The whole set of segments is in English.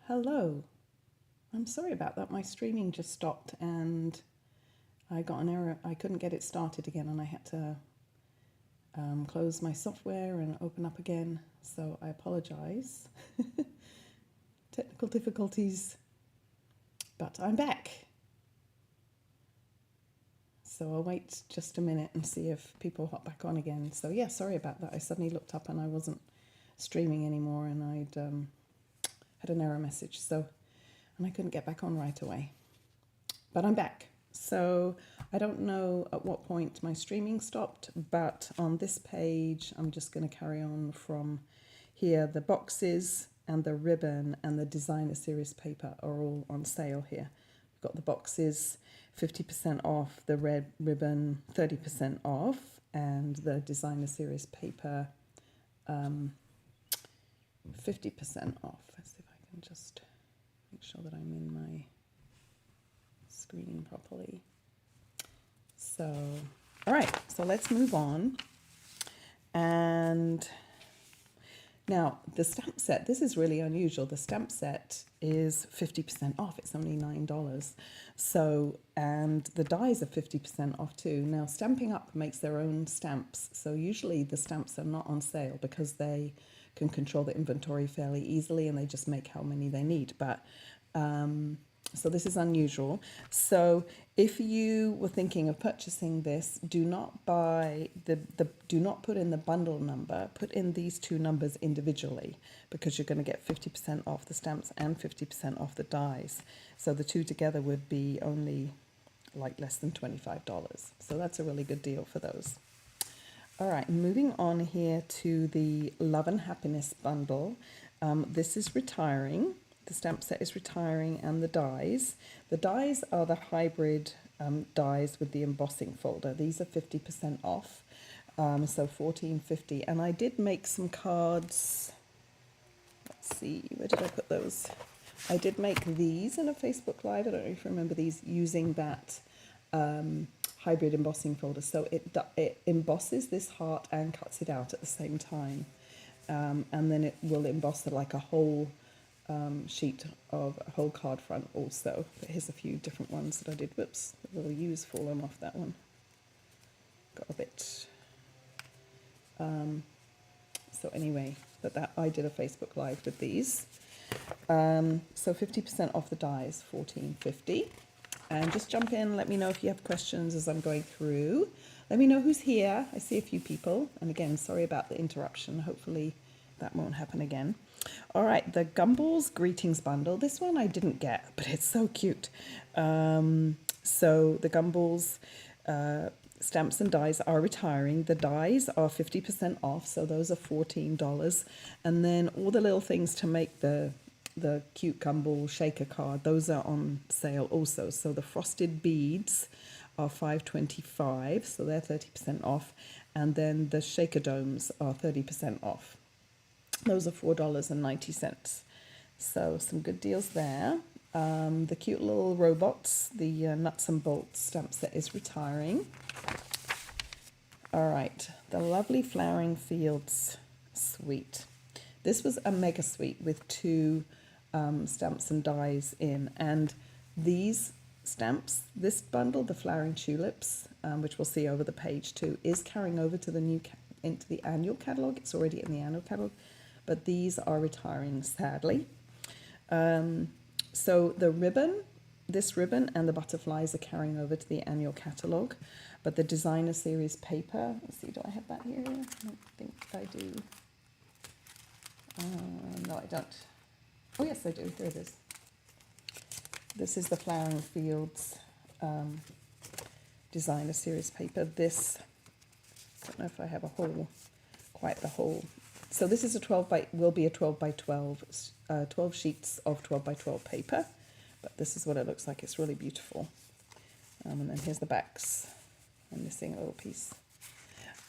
Hello. I'm sorry about that. My streaming just stopped and I got an error. I couldn't get it started again and I had to close my software and open up again. So I apologize. Technical difficulties, but I'm back. So I'll wait just a minute and see if people hop back on again. So yeah, sorry about that. I suddenly looked up and I wasn't streaming anymore and I'd had an error message. And I couldn't get back on right away. But I'm back. So I don't know at what point my streaming stopped, but on this page, I'm just going to carry on from here. The boxes and the ribbon and the designer series paper are all on sale here. We've got the boxes 50% off, the red ribbon 30% off, and the designer series paper 50% off. Let's see if I can just make sure that I'm in my screening properly. So, all right, so let's move on. And now the stamp set, this is really unusual. The stamp set is 50% off. It's only $9. So, and the dies are 50% off too. Now, Stamping Up makes their own stamps. So usually the stamps are not on sale because they can control the inventory fairly easily and they just make how many they need. But so this is unusual. So if you were thinking of purchasing this, do not buy do not put in the bundle number, put in these two numbers individually because you're going to get 50% off the stamps and 50% off the dies. So the two together would be only like less than $25. So that's a really good deal for those. All right, moving on here to the Love and Happiness bundle. This is retiring. The stamp set is retiring, and the dies. The dies are the hybrid dies with the embossing folder. These are 50% off, so $14.50. And I did make some cards. Let's see, where did I put those? I did make these in a Facebook Live. I don't know if you remember these, using that hybrid embossing folder. So it embosses this heart and cuts it out at the same time, and then it will emboss like a whole sheet of a whole card front also. But here's a few different ones that I did. Whoops, a little U's fallen off that one. Got a bit. So anyway, that I did a Facebook Live with these. So 50% off the dies, $14.50. And just jump in, let me know if you have questions as I'm going through. Let me know who's here. I see a few people. And again, sorry about the interruption. Hopefully that won't happen again. All right, the Gumballs Greetings Bundle. This one I didn't get, but it's so cute. So the Gumballs stamps and dies are retiring. The dies are 50% off, so those are $14. And then all the little things to make the cute Gumball shaker card, those are on sale also. So the frosted beads are $5.25, so they're 30% off. And then the shaker domes are 30% off. Those are $4.90. So some good deals there. The cute little robots, the nuts and bolts stamp set is retiring. All right, the lovely Flowering Fields suite. This was a mega suite with two stamps and dies in, and these stamps, this bundle, the Flowering Tulips, which we'll see over the page too, is carrying over to the into the annual catalogue. It's already in the annual catalogue, but these are retiring, sadly. So the ribbon, this ribbon and the butterflies are carrying over to the annual catalogue, but the designer series paper, let's see, do I have that here? I don't think I do. No, I don't. Oh yes, I do. Here it is. This is the Flowering Fields designer series paper. This, I don't know if I have quite the whole. So this is will be a 12 by 12, 12 sheets of 12 by 12 paper, but this is what it looks like. It's really beautiful. And then here's the backs. I'm missing a little piece.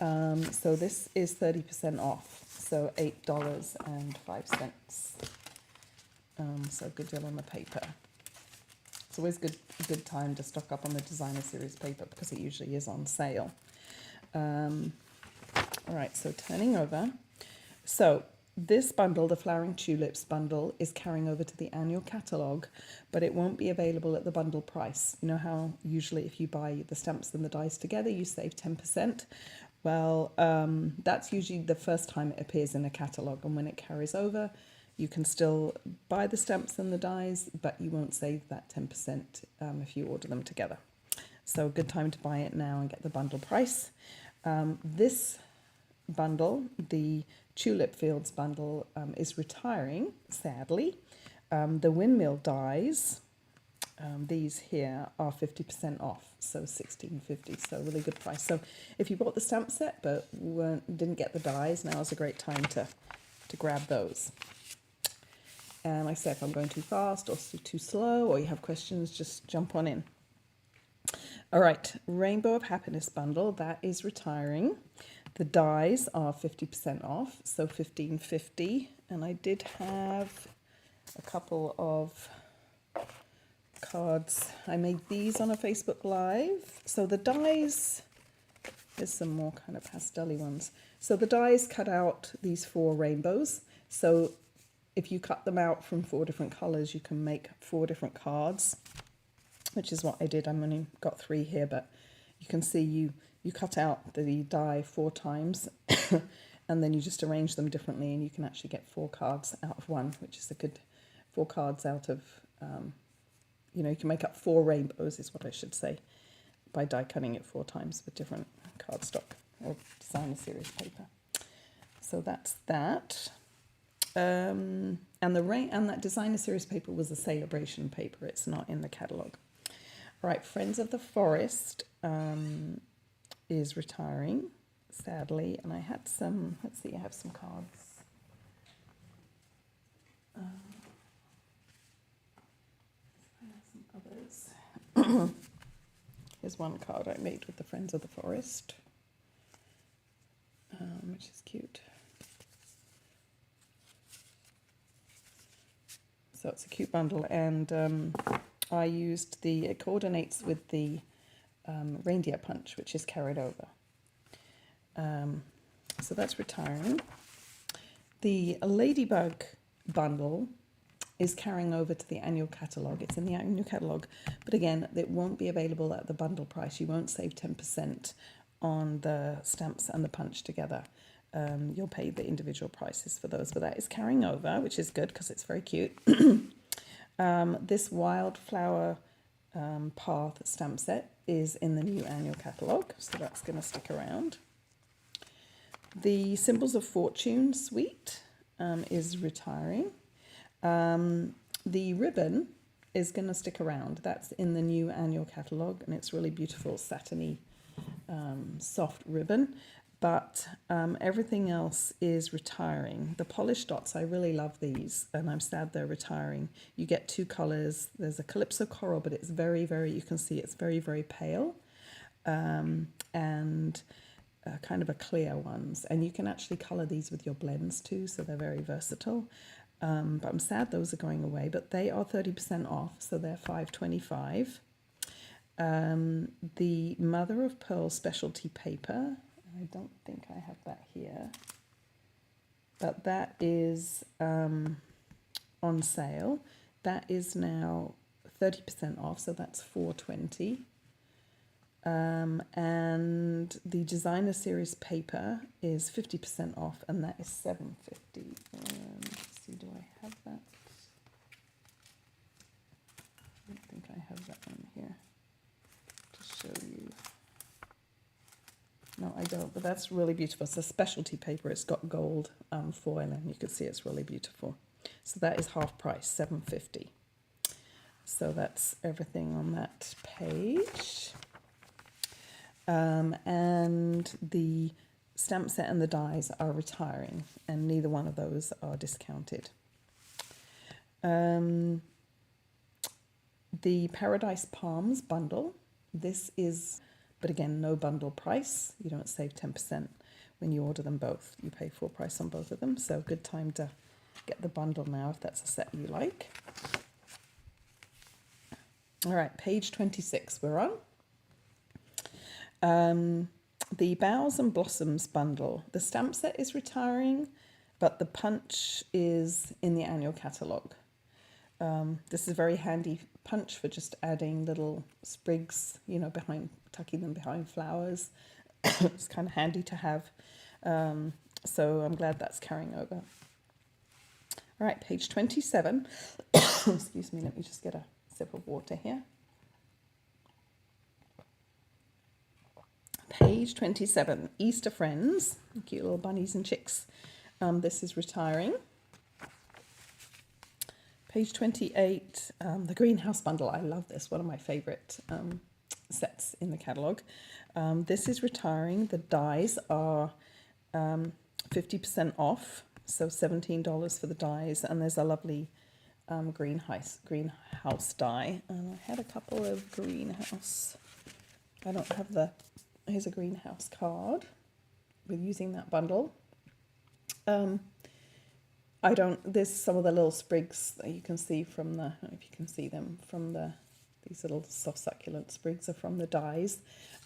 So this is 30% off, so $8.05. So good deal on the paper. It's always a good time to stock up on the designer series paper because it usually is on sale. All right, so turning over. So this bundle, the Flowering Tulips bundle, is carrying over to the annual catalogue, but it won't be available at the bundle price. You know how usually if you buy the stamps and the dies together, you save 10%? Well, that's usually the first time it appears in a catalogue, and when it carries over, you can still buy the stamps and the dies, but you won't save that 10% if you order them together. So good time to buy it now and get the bundle price. This bundle, the Tulip Fields bundle, is retiring, sadly. The windmill dies, these here are 50% off, so $16.50, so really good price. So if you bought the stamp set but didn't get the dies, now is a great time to grab those. And like I said, if I'm going too fast or too slow, or you have questions, just jump on in. All right, Rainbow of Happiness bundle, that is retiring. The dies are 50% off, so $15.50. And I did have a couple of cards. I made these on a Facebook Live. So the dies, there's some more kind of pastel-y ones. So the dies cut out these 4 rainbows. So if you cut them out from 4 different colors, you can make 4 different cards, which is what I did. I've only got 3 here, but you can see you cut out the die 4 times and then you just arrange them differently, and you can actually get 4 cards out of one, which is a good 4 cards out of, you can make up 4 rainbows is what I should say, by die cutting it 4 times with different cardstock or designer series paper. So that's that. And that designer series paper was a celebration paper. It's not in the catalogue. Right, Friends of the Forest is retiring, sadly. And I had some, let's see, I have some cards. I have some others. Here's one card I made with the Friends of the Forest, which is cute. So it's a cute bundle, and I used it coordinates with the reindeer punch, which is carried over. So that's retiring. The Ladybug bundle is carrying over to the annual catalogue. It's in the annual catalogue, but again, it won't be available at the bundle price. You won't save 10% on the stamps and the punch together. You'll pay the individual prices for those, but that is carrying over, which is good because it's very cute. This Wildflower Path stamp set is in the new annual catalogue, so that's going to stick around. The Symbols of Fortune suite is retiring. The ribbon is going to stick around. That's in the new annual catalogue, and it's really beautiful, satiny, soft ribbon. But everything else is retiring. The polished dots, I really love these, and I'm sad they're retiring. You get 2 colours. There's a Calypso Coral, but it's very, very, you can see it's very, very pale, and kind of a clear ones. And you can actually colour these with your blends too, so they're very versatile. But I'm sad those are going away, but they are 30% off, so they're $5.25. The Mother of Pearl specialty paper, I don't think I have that here, but that is on sale. That is now 30% off, so that's $4.20. And the designer series paper is 50% off, and that is $7.50. Let's see, do I have that? I don't think I have that one here to show you. No, I don't, but that's really beautiful. It's a specialty paper. It's got gold foil, and you can see it's really beautiful. So that is half price, $7.50. So that's everything on that page. And the stamp set and the dies are retiring, and neither one of those are discounted. The Paradise Palms bundle, this is, but again, no bundle price. You don't save 10% when you order them both. You pay full price on both of them, so good time to get the bundle now if that's a set you like. All right, page 26 we're on. The Boughs and Blossoms bundle. The stamp set is retiring, but the punch is in the annual catalogue. This is a very handy punch for just adding little sprigs, you know, tucking them behind flowers. It's kind of handy to have. So I'm glad that's carrying over. All right, page 27. Excuse me, let me just get a sip of water here. Page 27, Easter Friends, cute little bunnies and chicks. This is retiring. Page 28, the Greenhouse Bundle. I love this, one of my favourite sets in the catalogue. This is retiring. The dies are 50% off, so $17 for the dies, and there's a lovely greenhouse die. And I had a couple of greenhouse. I don't have the. Here's a greenhouse card with using that bundle. There's some of the little sprigs that you can see from the, I don't know if you can see them from these little soft succulent sprigs are from the dies.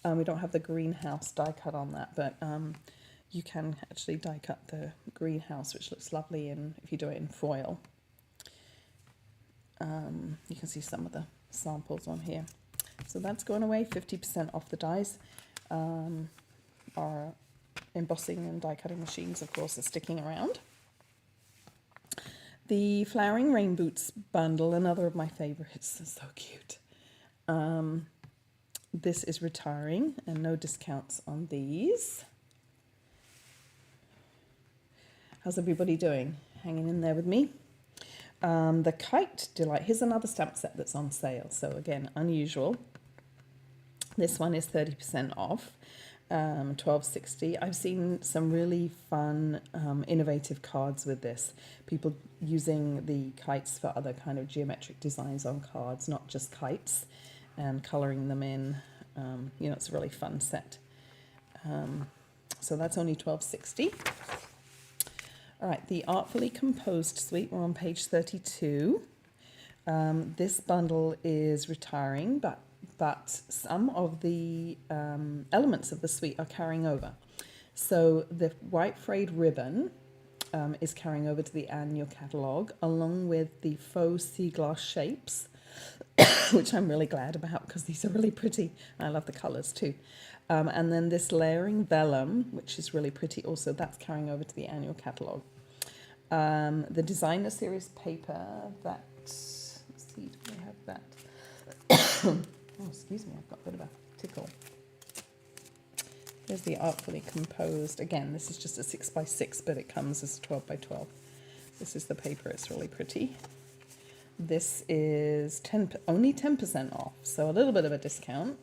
We don't have the greenhouse die cut on that, but you can actually die cut the greenhouse, which looks lovely if you do it in foil. You can see some of the samples on here. So that's going away, 50% off the dies. Our embossing and die cutting machines, of course, are sticking around. The Flowering Rain Boots bundle, another of my favourites, so cute. This is retiring and no discounts on these. How's everybody doing? Hanging in there with me? The Kite Delight, here's another stamp set that's on sale. So again, unusual. This one is 30% off, $12.60. I've seen some really fun, innovative cards with this. People using the kites for other kind of geometric designs on cards, not just kites, and colouring them in. You know, it's a really fun set. So that's only $12.60. All right, the Artfully Composed suite, we're on page 32. This bundle is retiring, but some of the elements of the suite are carrying over. So the white frayed ribbon is carrying over to the annual catalogue, along with the faux sea glass shapes, which I'm really glad about because these are really pretty. I love the colours too. And then this layering vellum, which is really pretty also, that's carrying over to the annual catalogue. The Designer Series paper, let's see, do we have that? Oh, excuse me, I've got a bit of a tickle. Here's the Artfully Composed. Again, this is just a 6x6, but it comes as 12x12. This is the paper, it's really pretty. This is only 10% off, so a little bit of a discount,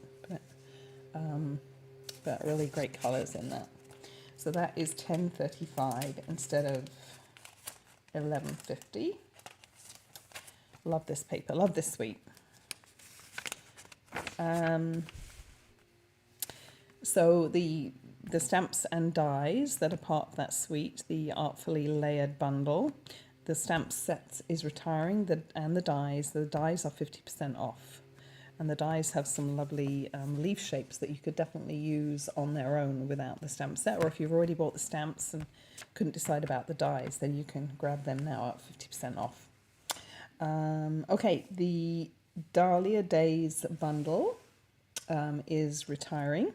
but really great colours in that. So that is $10.35 instead of $11.50. Love this paper, love this suite. So the stamps and dies that are part of that suite, the Artfully Layered bundle, the stamp set is retiring, and the dies are 50% off. And the dies have some lovely leaf shapes that you could definitely use on their own without the stamp set. Or if you've already bought the stamps and couldn't decide about the dies, then you can grab them now at 50% off. Okay, the Dahlia Days bundle is retiring,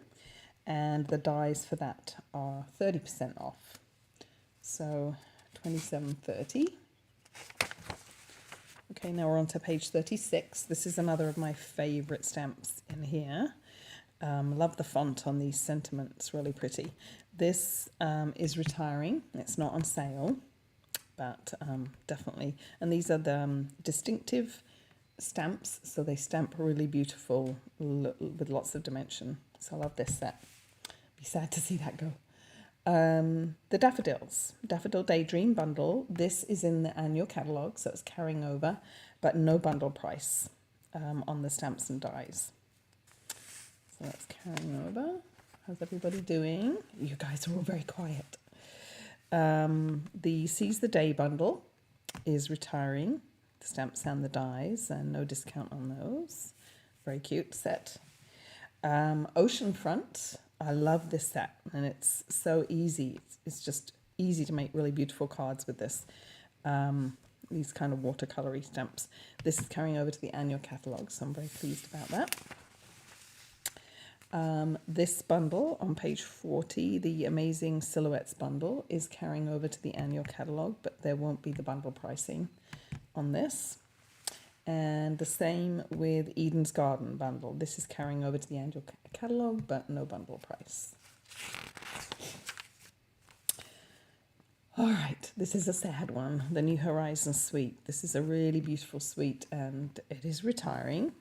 and the dies for that are 30% off. So $27.30. Okay, now we're on to page 36. This is another of my favourite stamps in here. Love the font on these sentiments, really pretty. This is retiring. It's not on sale, but definitely. And these are the distinctive stamps, so they stamp really beautiful with lots of dimension. So I love this set. Be sad to see that go. The Daffodil Daydream bundle. This is in the annual catalogue, so it's carrying over, but no bundle price on the stamps and dies. So that's carrying over. How's everybody doing? You guys are all very quiet. The Seize the Day bundle is retiring. The stamps and the dies, and no discount on those. Very cute set. Oceanfront. I love this set, and it's so easy. It's just easy to make really beautiful cards with this. These kind of watercolory stamps. This is carrying over to the annual catalogue, so I'm very pleased about that. This bundle on page 40, the Amazing Silhouettes bundle, is carrying over to the annual catalogue, but there won't be the bundle pricing on this. And the same with Eden's Garden bundle. This is carrying over to the annual catalogue, but no bundle price. All right, this is a sad one, the New Horizons suite. This is a really beautiful suite, and it is retiring.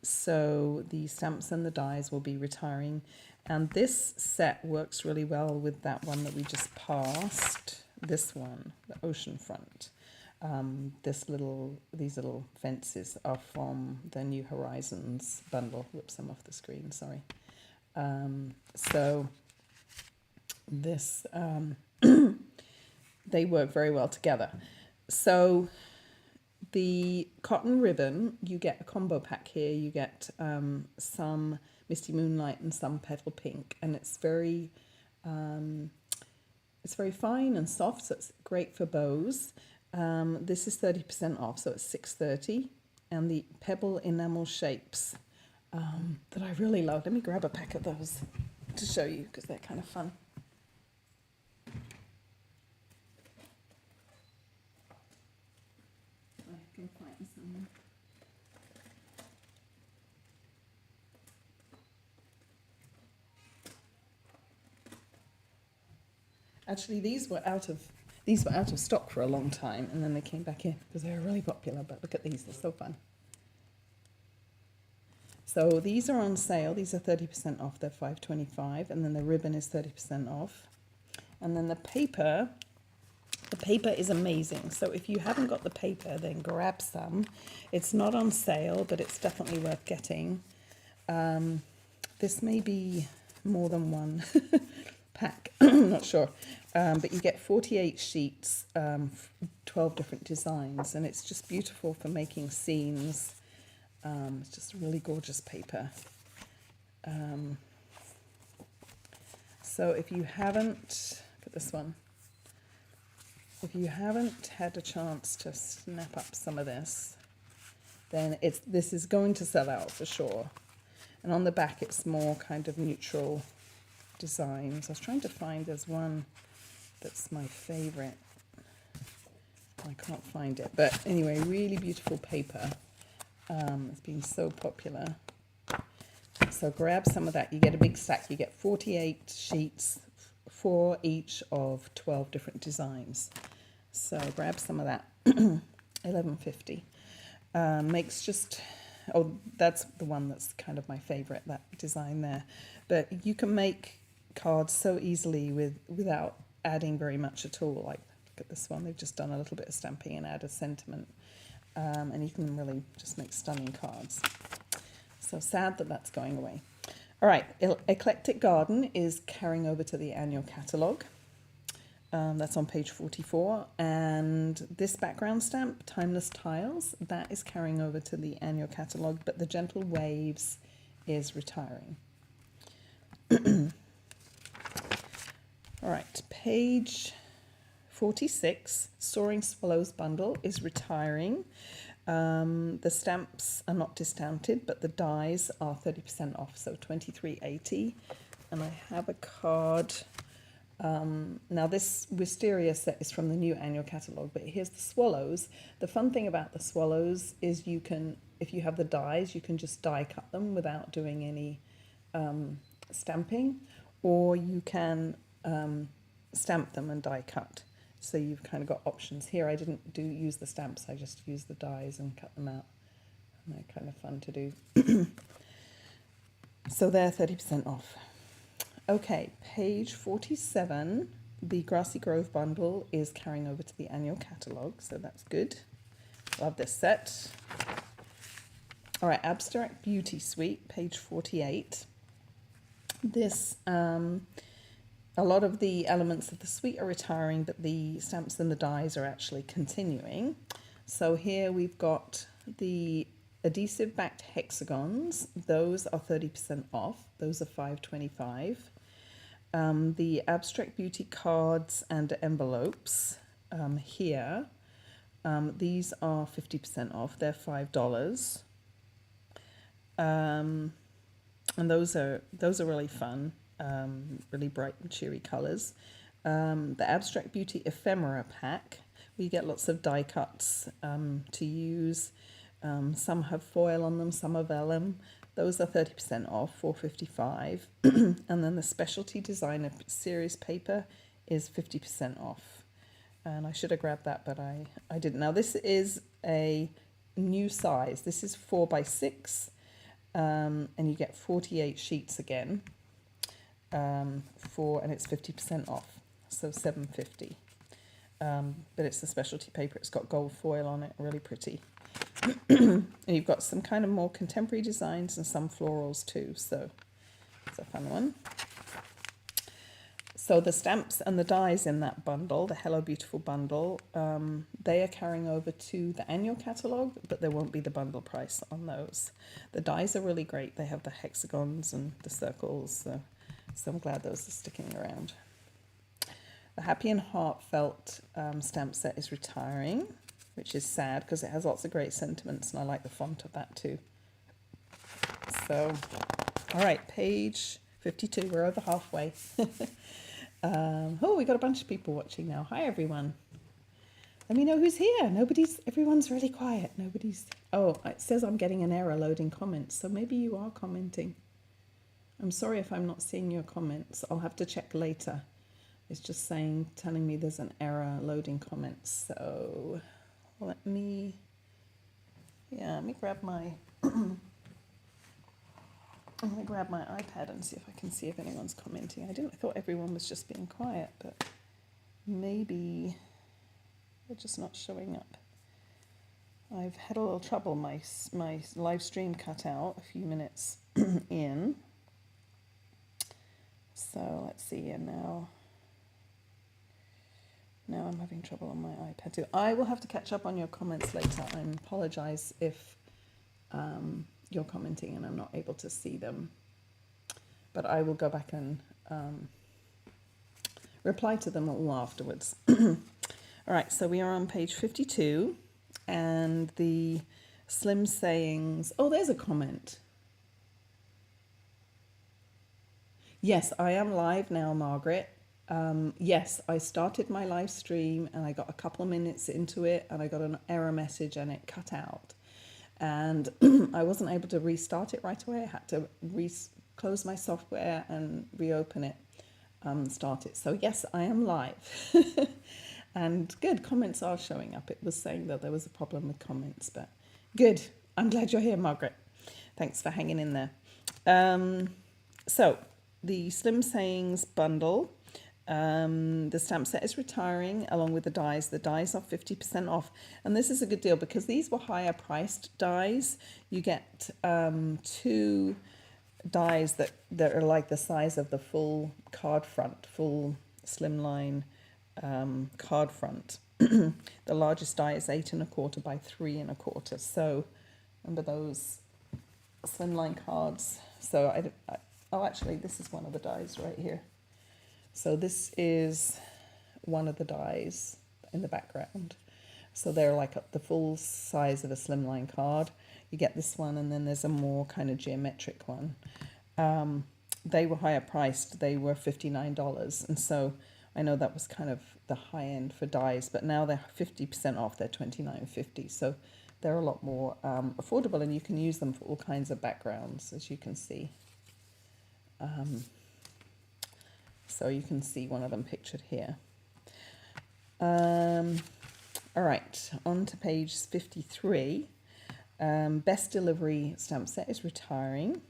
So the stamps and the dies will be retiring, and this set works really well with that one that we just passed. This one, the Oceanfront. These little fences are from the New Horizons bundle. Whoops, I'm off the screen, sorry. So this, they work very well together. So the cotton ribbon, you get a combo pack here. You get some Misty Moonlight and some Petal Pink, and it's very fine and soft, so it's great for bows. This is 30% off, so it's $6.30, and the pebble enamel shapes that I really love. Let me grab a pack of those to show you because they're kind of fun. I can find some. Actually, these were out of stock for a long time, and then they came back in because they were really popular. But look at these, they're so fun. So these are on sale. These are 30% off. They're $5.25, and then the ribbon is 30% off. And then the paper is amazing. So if you haven't got the paper, then grab some. It's not on sale, but it's definitely worth getting. This may be more than one pack. I'm not sure. But you get 48 sheets, 12 different designs, and it's just beautiful for making scenes. It's just really gorgeous paper. So if you haven't, put this one, if you haven't had a chance to snap up some of this, then this is going to sell out for sure. And on the back, it's more kind of neutral designs. I was trying to find, there's one that's my favorite. I can't find it, but anyway, really beautiful paper. It's been so popular. So grab some of that. You get a big stack. You get 48 sheets, 4 each of 12 different designs. So grab some of that. $11.50. Makes just, that's the one that's kind of my favorite, that design there. But you can make cards so easily without adding very much at all. Like, look at this one. They've just done a little bit of stamping and added sentiment. And you can really just make stunning cards. So sad that that's going away. All right, Eclectic Garden is carrying over to the annual catalogue. That's on page 44. And this background stamp, Timeless Tiles, that is carrying over to the annual catalogue, but the Gentle Waves is retiring. All right, page 46, Soaring Swallows bundle is retiring. The stamps are not discounted, but the dies are 30% off, so $23.80. And I have a card. Now this Wisteria set is from the new annual catalogue, but here's the swallows. The fun thing about the swallows is you can, if you have the dies, you can just die cut them without doing any stamping, or you can stamp them and die cut. So you've kind of got options. Here I didn't use the stamps, I just used the dies and cut them out. And they're kind of fun to do. So they're 30% off. Okay, page 47, the Grassy Grove bundle is carrying over to the annual catalogue, so that's good. Love this set. All right, Abstract Beauty Suite, page 48. This, a lot of the elements of the suite are retiring, but the stamps and the dies are actually continuing. So here we've got the adhesive backed hexagons. Those are 30% off. Those are $5.25. The Abstract Beauty cards and envelopes here. These are 50% off. They're $5. And those are really fun, really bright and cheery colours. The Abstract Beauty Ephemera pack, where you get lots of die cuts to use. Some have foil on them, some are vellum. Those are 30% off, $4.55. And then the Specialty Designer Series paper is 50% off. And I should have grabbed that, but I didn't. Now this is a new size. This is 4x6, and you get 48 sheets again, and it's 50% off, so $7.50. But it's the specialty paper. It's got gold foil on it, really pretty. And you've got some kind of more contemporary designs and some florals too, so it's a fun one. So the stamps and the dies in that bundle, the Hello Beautiful bundle, they are carrying over to the annual catalogue, but there won't be the bundle price on those. The dies are really great. They have the hexagons and the circles, so I'm glad those are sticking around. The Happy and Heartfelt stamp set is retiring, which is sad because it has lots of great sentiments, and I like the font of that too. So, all right, page 52. We're over halfway. Oh, we got a bunch of people watching now. Hi, everyone. Let me know who's here. Everyone's really quiet. Oh, it says I'm getting an error loading comments, so maybe you are commenting. I'm sorry if I'm not seeing your comments. I'll have to check later. It's just telling me there's an error loading comments. So let me grab my I'm going to grab my iPad and see if I can see if anyone's commenting. I thought everyone was just being quiet, but maybe they're just not showing up. I've had a little trouble. My live stream cut out a few minutes in. So let's see, and now I'm having trouble on my iPad too. I will have to catch up on your comments later. I apologise if you're commenting and I'm not able to see them, but I will go back and reply to them all afterwards. All right, so we are on page 52, and the Slim Sayings. Oh, there's a comment. Yes, I am live now, Margaret. Yes, I started my live stream and I got a couple of minutes into it and I got an error message and it cut out. And I wasn't able to restart it right away. I had to close my software and reopen it, start it. So yes, I am live. And good, comments are showing up. It was saying that there was a problem with comments, but good. I'm glad you're here, Margaret. Thanks for hanging in there. So the Slim Sayings bundle, the stamp set is retiring along with the dies. The dies are 50% off. And this is a good deal because these were higher priced dies. You get 2 dies that are like the size of the full card front, full slimline card front. The largest die is 8 1/4 by 3 1/4. So remember those slimline cards. So actually this is one of the dies right here. So this is one of the dies in the background. So they're like the full size of a slimline card. You get this one, and then there's a more kind of geometric one. They were higher priced. They were $59. And so I know that was kind of the high end for dies, but now they're 50% off. They're $29.50. So they're a lot more affordable, and you can use them for all kinds of backgrounds, as you can see. So you can see one of them pictured here. All right, on to page 53. Best Delivery stamp set is retiring.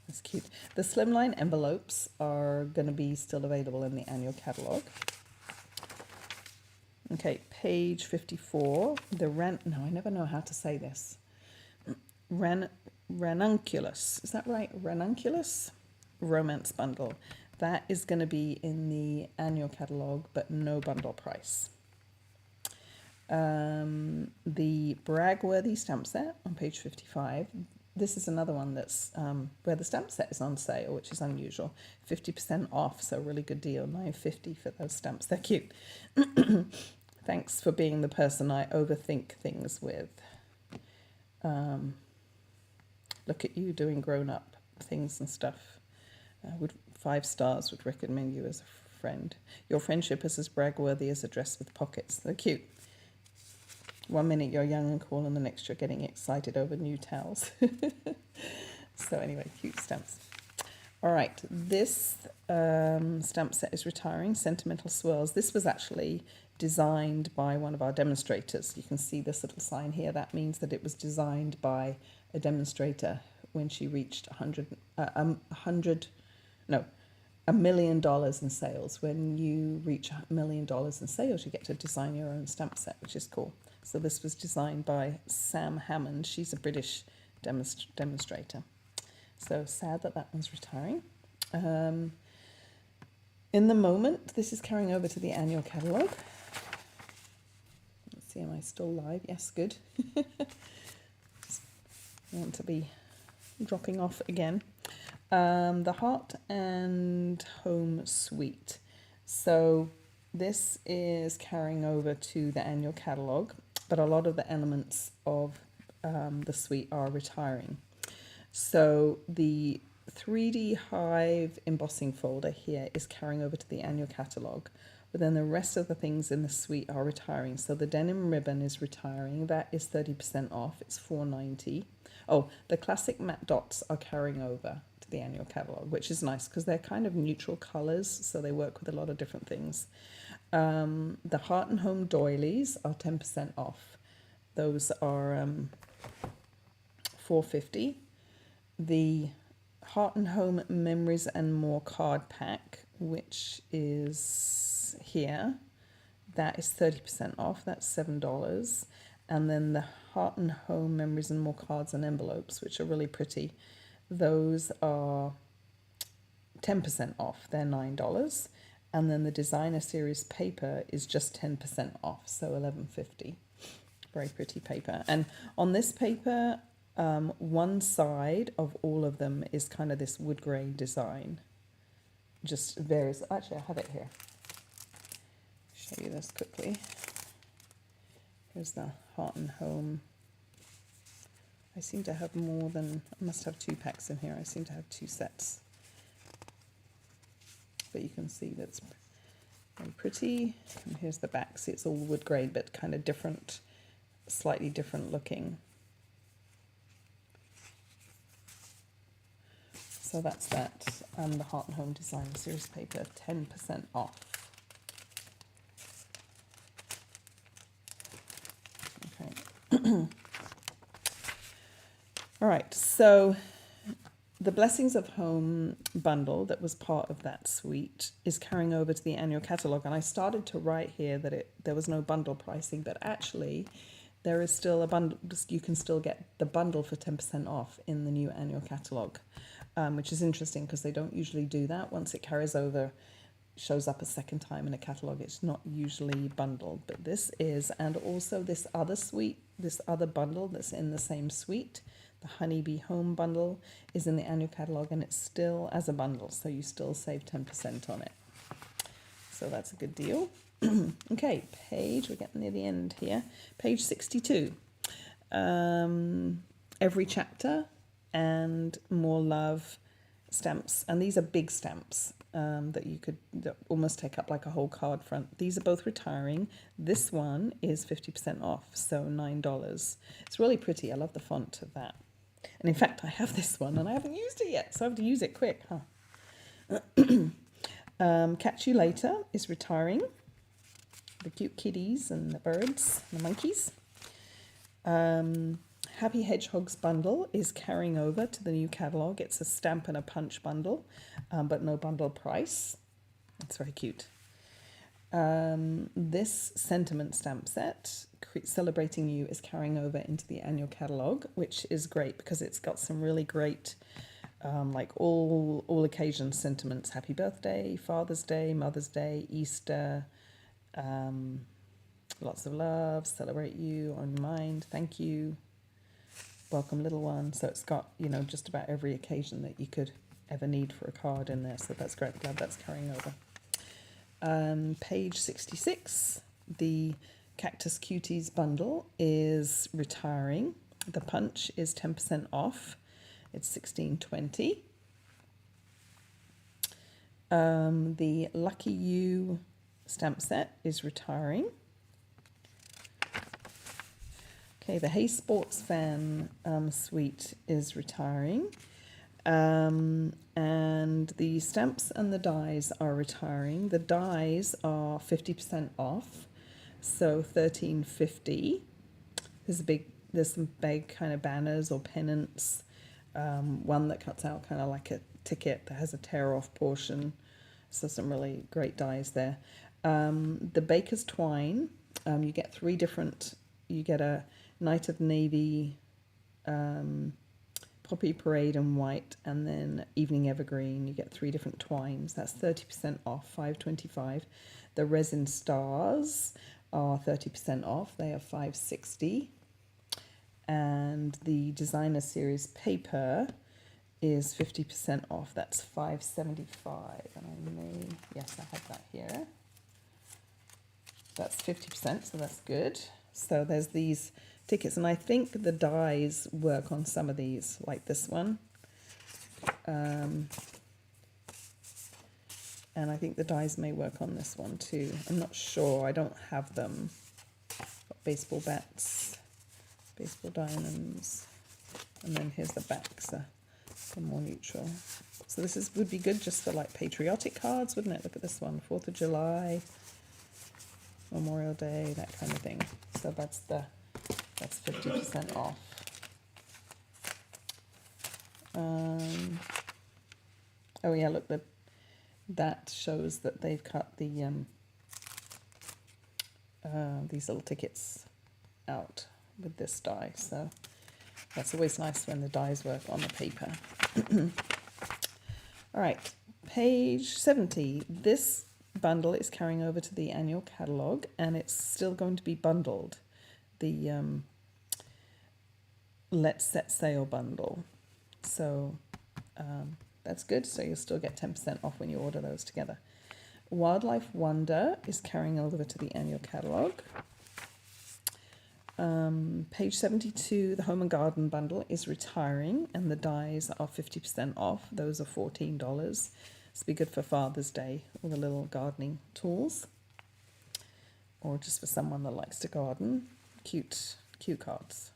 That's cute. The slimline envelopes are going to be still available in the annual catalogue. Okay, page 54. I never know how to say this. Ranunculus. Is that right? Ranunculus romance bundle. That is going to be in the annual catalogue, but no bundle price. The Bragworthy stamp set on page 55. this is another one that's where the stamp set is on sale, which is unusual. 50% off, so really good deal. $9.50 for those stamps. They're cute. Thanks for being the person I overthink things with. Look at you doing grown-up things and stuff. Would 5 stars, would recommend you as a friend. Your friendship is as brag-worthy as a dress with pockets. They're cute. 1 minute you're young and cool, and the next you're getting excited over new towels. So anyway, cute stamps. All right, this stamp set is retiring. Sentimental Swirls. This was actually designed by one of our demonstrators. You can see this little sign here. That means that it was designed by a demonstrator when she reached $1 million in sales. When you reach $1 million in sales, you get to design your own stamp set, which is cool. So this was designed by Sam Hammond. She's a British demonstrator. So sad that that one's retiring. In the moment, this is carrying over to the annual catalogue. Let's see, am I still live? Yes, good. I want to be dropping off again. The Heart and Home Suite. So this is carrying over to the annual catalogue, but a lot of the elements of the suite are retiring. So the 3D Hive embossing folder here is carrying over to the annual catalogue, but then the rest of the things in the suite are retiring. So the denim ribbon is retiring. That is 30% off. It's $4.90. Oh, the classic matte dots are carrying over to the annual catalogue, which is nice because they're kind of neutral colours, so they work with a lot of different things. The Heart and Home doilies are 10% off. Those are $4.50. The Heart and Home Memories and More card pack, which is here, that is 30% off. That's $7. And then the Heart and Home Memories and More cards and envelopes, which are really pretty, those are 10% off. They're $9. And then the Designer Series paper is just 10% off, so $11.50. Very pretty paper. And on this paper, one side of all of them is kind of this wood grain design. Just varies. Actually, I have it here. Show you this quickly. Here's the Heart and Home. I seem to have more than, I must have 2 packs in here. I seem to have 2 sets. But you can see that's very pretty. And here's the back. See, it's all wood grain, but kind of different, slightly different looking. So that's that, and the Heart and Home Designer Series paper, 10% off. Okay. All right, so the Blessings of Home bundle that was part of that suite is carrying over to the annual catalogue, and I started to write here that there was no bundle pricing, but actually there is still a bundle. You can still get the bundle for 10% off in the new annual catalogue. Which is interesting because they don't usually do that. Once it carries over, shows up a second time in a catalogue, it's not usually bundled. But this is, and also this other suite, this other bundle that's in the same suite, the Honeybee Home bundle, is in the annual catalogue, and it's still as a bundle, so you still save 10% on it. So that's a good deal. Okay, we're getting near the end here. Page 62. Every chapter and More Love stamps, and these are big stamps that almost take up like a whole card front. These are both retiring. This one is 50% off, so $9. It's really pretty. I love the font of that. And in fact, I have this one and I haven't used it yet, so I have to use it quick. Catch You Later is retiring. The cute kitties and the birds and the monkeys. Happy Hedgehog's bundle is carrying over to the new catalogue. It's a stamp and a punch bundle, but no bundle price. It's very cute. This sentiment stamp set, Celebrating You, is carrying over into the annual catalogue, which is great because it's got some really great, like all occasion sentiments. Happy birthday, Father's Day, Mother's Day, Easter, lots of love, celebrate you, on your mind, thank you. welcome little one. So it's got, you know, just about every occasion that you could ever need for a card in there. So that's great. Glad that's carrying over. Page 66, the Cactus Cuties bundle is retiring. The punch is 10% off. It's $16.20. The Lucky You stamp set is retiring. Okay, the Hey Sports Fan suite is retiring. And the stamps and the dies are retiring. The dies are 50% off, so $13.50. There's some big kind of banners or pennants. One that cuts out kind of like a ticket that has a tear-off portion. So some really great dies there. The Baker's Twine, you get three different. You get a Night of Navy, Poppy Parade and white, and then Evening Evergreen. You get three different twines. That's 30% off, $5.25. The Resin Stars are 30% off. They are $5.60. And the Designer Series paper is 50% off. That's $5.75. And yes, I have that here. That's 50%, so that's good. So there's these tickets, and I think the dies work on some of these, like this one. And I think the dies may work on this one too. I'm not sure. I don't have them. Got baseball bats, baseball diamonds, and then here's the backs are more neutral. So this would be good just for like patriotic cards, wouldn't it? Look at this one, 4th of July, Memorial Day, that kind of thing. So that's 50% off. Oh yeah, look, that shows that they've cut the these little tickets out with this die. So that's always nice when the dies work on the paper. All right, page 70. This bundle is carrying over to the annual catalogue, and it's still going to be bundled. The Let's Set Sail bundle. So that's good. So you'll still get 10% off when you order those together. Wildlife Wonder is carrying over to the annual catalogue. Page 72, the Home and Garden bundle is retiring, and the dies are 50% off. Those are $14. This will be good for Father's Day, all the little gardening tools, or just for someone that likes to garden. Cute cards.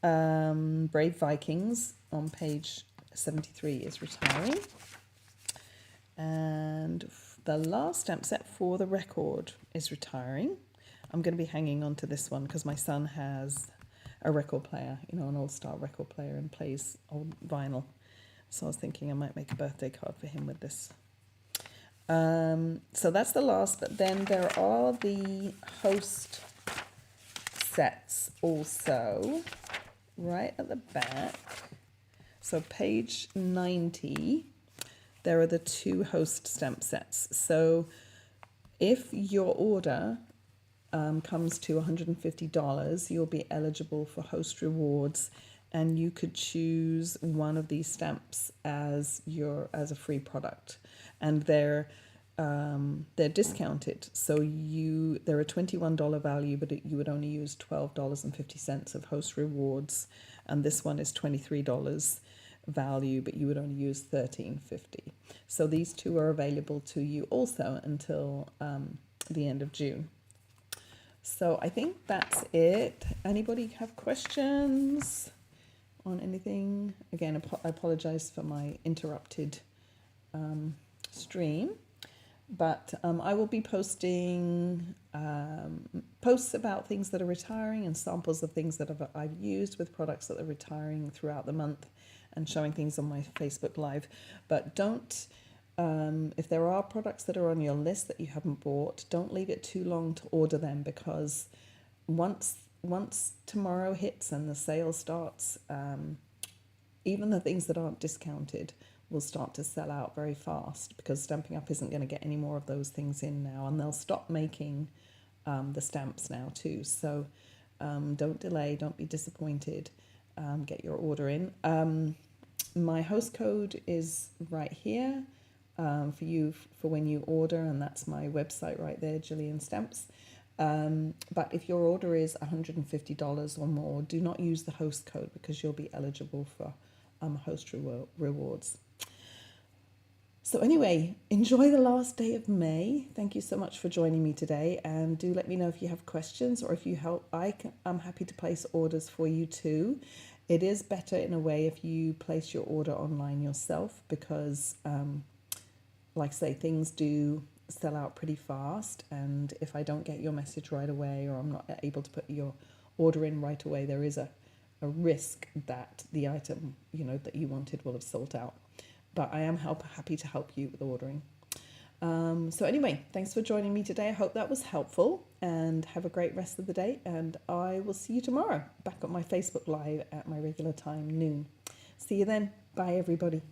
Brave Vikings on page 73 is retiring. And the last stamp set for the record is retiring. I'm going to be hanging on to this one because my son has a record player, you know, an all-star record player, and plays old vinyl. So I was thinking I might make a birthday card for him with this. So that's the last, but then there are the host sets also right at the back. So page 90, there are the two host stamp sets. So if your order comes to $150, you'll be eligible for host rewards, and you could choose one of these stamps as a free product, and they're discounted. So they're a $21 value, but you would only use $12.50 of host rewards, and this one is $23 value, but you would only use $13.50. So these two are available to you also until the end of June. So I think that's it. Anybody have questions on anything? Again, I apologize for my interrupted stream, but I will be posting posts about things that are retiring and samples of things that I've used with products that are retiring throughout the month, and showing things on my Facebook Live. But don't, if there are products that are on your list that you haven't bought, don't leave it too long to order them, because once tomorrow hits and the sale starts, even the things that aren't discounted will start to sell out very fast, because Stampin' Up! Isn't going to get any more of those things in now, and they'll stop making the stamps now too. So Don't delay, don't be disappointed. Get your order in. My host code is right here for you for when you order, and that's my website right there, Gillian Stamps. But if your order is $150 or more, do not use the host code because you'll be eligible for host rewards. So anyway, enjoy the last day of May. Thank you so much for joining me today, and do let me know if you have questions or if you help. I'm happy to place orders for you too. It is better in a way if you place your order online yourself because, like I say, things do sell out pretty fast, and if I don't get your message right away or I'm not able to put your order in right away, there is a risk that the item that you wanted will have sold out. But I am happy to help you with ordering. So anyway, thanks for joining me today. I hope that was helpful, and have a great rest of the day, and I will see you tomorrow back on my Facebook Live at my regular time, noon. See you then. Bye everybody.